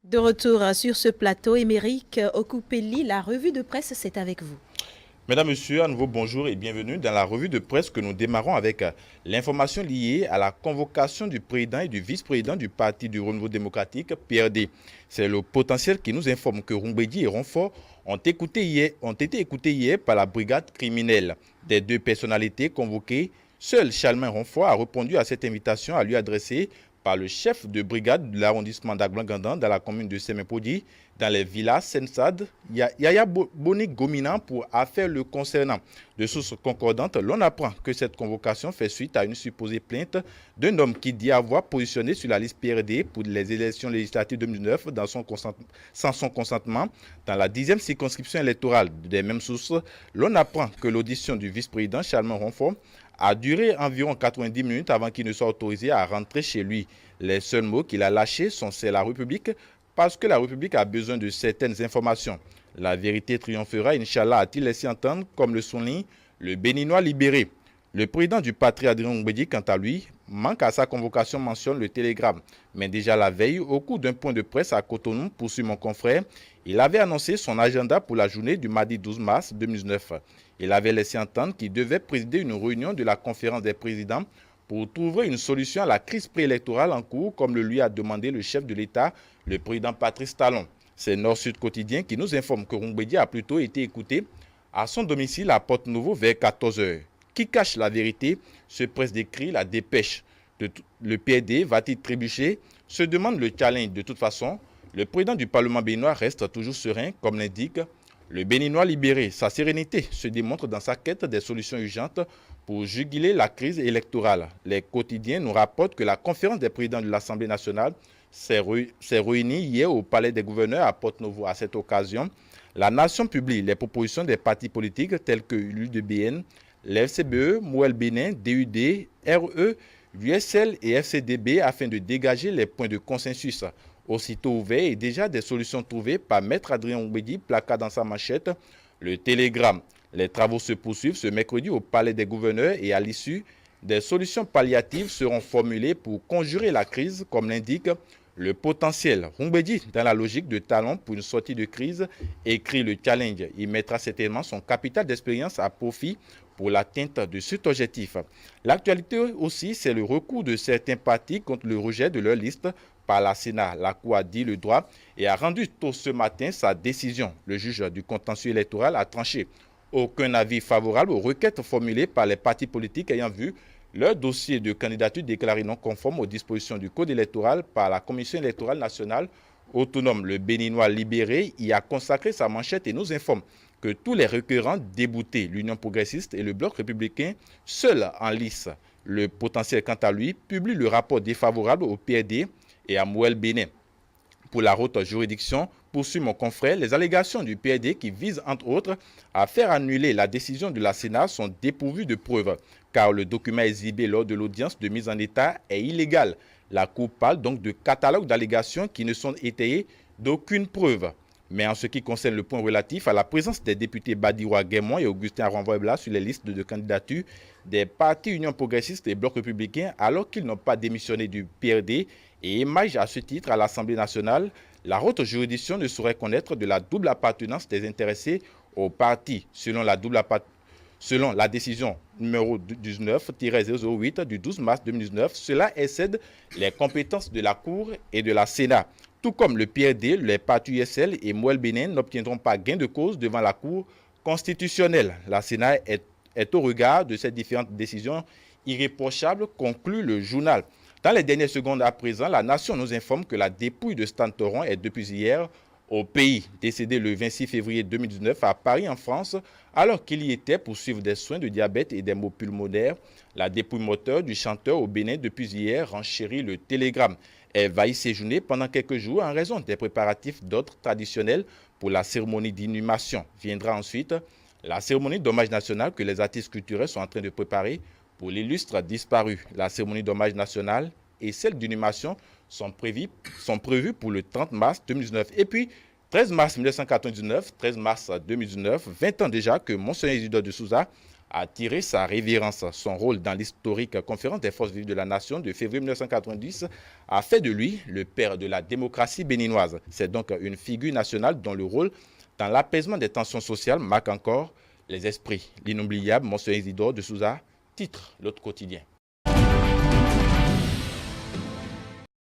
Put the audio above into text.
De retour sur ce plateau, Émeric Okupeli, la revue de presse, c'est avec vous. Mesdames, Messieurs, à nouveau bonjour et bienvenue dans la revue de presse que nous démarrons avec l'information liée à la convocation du président et du vice-président du Parti du Renouveau démocratique, PRD. C'est le potentiel qui nous informe que Rumbedi et Ronfort ont été écoutés hier par la brigade criminelle. Des deux personnalités convoquées, seul Charlemagne Ronfort a répondu à cette invitation à lui adresser par le chef de brigade de l'arrondissement d'Aglan-Gandan dans la commune de Semempodi, dans les villas Sensad, Yaya Boni Gomina pour affaires le concernant. De sources concordantes, l'on apprend que cette convocation fait suite à une supposée plainte d'un homme qui dit avoir positionné sur la liste PRD pour les élections législatives 2019 sans son consentement dans la 10e circonscription électorale. Des mêmes sources, l'on apprend que l'audition du vice-président Charlemagne Ronfort a duré environ 90 minutes avant qu'il ne soit autorisé à rentrer chez lui. Les seuls mots qu'il a lâchés sont « c'est la République » parce que la République a besoin de certaines informations. La vérité triomphera, Inch'Allah, a-t-il laissé entendre, comme le souligne le Béninois libéré. Le président du patrie, Adrien Rumbedi, quant à lui, manque à sa convocation, mentionne le Télégramme. Mais déjà la veille, au cours d'un point de presse à Cotonou, poursuit mon confrère, il avait annoncé son agenda pour la journée du mardi 12 mars 2019. Il avait laissé entendre qu'il devait présider une réunion de la conférence des présidents pour trouver une solution à la crise préélectorale en cours, comme le lui a demandé le chef de l'État, le président Patrice Talon. C'est Nord-Sud Quotidien qui nous informe que Rumbedi a plutôt été écouté à son domicile à Porte-Nouveau vers 14 h. Qui cache la vérité se presse d'écrire la dépêche. Le PRD va-t-il trébucher? Se demande le challenge. De toute façon, le président du Parlement béninois reste toujours serein, comme l'indique le Béninois libéré. Sa sérénité se démontre dans sa quête des solutions urgentes pour juguler la crise électorale. Les quotidiens nous rapportent que la conférence des présidents de l'Assemblée nationale s'est réunie hier au Palais des gouverneurs à Porte-Nouveau. À cette occasion, la nation publie les propositions des partis politiques tels que l'UDBN, l'FCBE, Mouel Bénin, DUD, RE, USL et FCDB afin de dégager les points de consensus. Aussitôt ouvert et déjà des solutions trouvées par Maître Adrien Rumbedi, placard dans sa manchette, le Télégramme. Les travaux se poursuivent ce mercredi au Palais des gouverneurs et à l'issue, des solutions palliatives seront formulées pour conjurer la crise, comme l'indique le potentiel. Rumbedi, dans la logique de Talon pour une sortie de crise, écrit le challenge. Il mettra certainement son capital d'expérience à profit pour l'atteinte de cet objectif. L'actualité aussi, c'est le recours de certains partis contre le rejet de leur liste par la Sénat. La Cour a dit le droit et a rendu tôt ce matin sa décision. Le juge du contentieux électoral a tranché. Aucun avis favorable aux requêtes formulées par les partis politiques ayant vu leur dossier de candidature déclaré non conforme aux dispositions du Code électoral par la Commission électorale nationale autonome. Le Béninois libéré y a consacré sa manchette et nous informe que tous les requérants déboutés, l'Union progressiste et le Bloc républicain, seuls en lice. Le potentiel, quant à lui, publie le rapport défavorable au PRD et à Mouel Bénin. Pour la haute juridiction, poursuit mon confrère, les allégations du PRD qui visent entre autres à faire annuler la décision de la Sénat sont dépourvues de preuves, car le document exhibé lors de l'audience de mise en état est illégal. La Cour parle donc de catalogue d'allégations qui ne sont étayées d'aucune preuve. Mais en ce qui concerne le point relatif à la présence des députés Badiwa Guémon et Augustin Aranvoebla sur les listes de candidature des partis Union progressiste et Bloc républicain alors qu'ils n'ont pas démissionné du PRD et émagent à ce titre à l'Assemblée nationale, la haute juridiction ne saurait connaître de la double appartenance des intéressés au parti. Selon la décision numéro 19-008 du 12 mars 2019, cela excède les compétences de la Cour et de la Sénat. Tout comme le PRD, les partis USL et Mouel Bénin n'obtiendront pas gain de cause devant la Cour constitutionnelle. La Sénat est au regard de ces différentes décisions irréprochables, conclut le journal. Dans les dernières secondes à présent, la Nation nous informe que la dépouille de Stan Toron est depuis hier au pays. Décédé le 26 février 2019 à Paris, en France, alors qu'il y était pour suivre des soins de diabète et des maux pulmonaires. La dépouille moteur du chanteur au Bénin depuis hier renchérit le Télégramme. Elle va y séjourner pendant quelques jours en raison des préparatifs d'ordre traditionnels pour la cérémonie d'inhumation. Viendra ensuite la cérémonie d'hommage national que les artistes culturels sont en train de préparer pour l'illustre disparu. La cérémonie d'hommage national et celle d'inhumation sont prévues pour le 30 mars 2019. Et puis, 13 mars 1999, 13 mars 2019, 20 ans déjà que Monseigneur Isidore de Souza a attiré sa révérence. Son rôle dans l'historique conférence des forces vives de la nation de février 1990 a fait de lui le père de la démocratie béninoise. C'est donc une figure nationale dont le rôle dans l'apaisement des tensions sociales marque encore les esprits. L'inoubliable Monseigneur Isidore de Souza titre l'autre quotidien.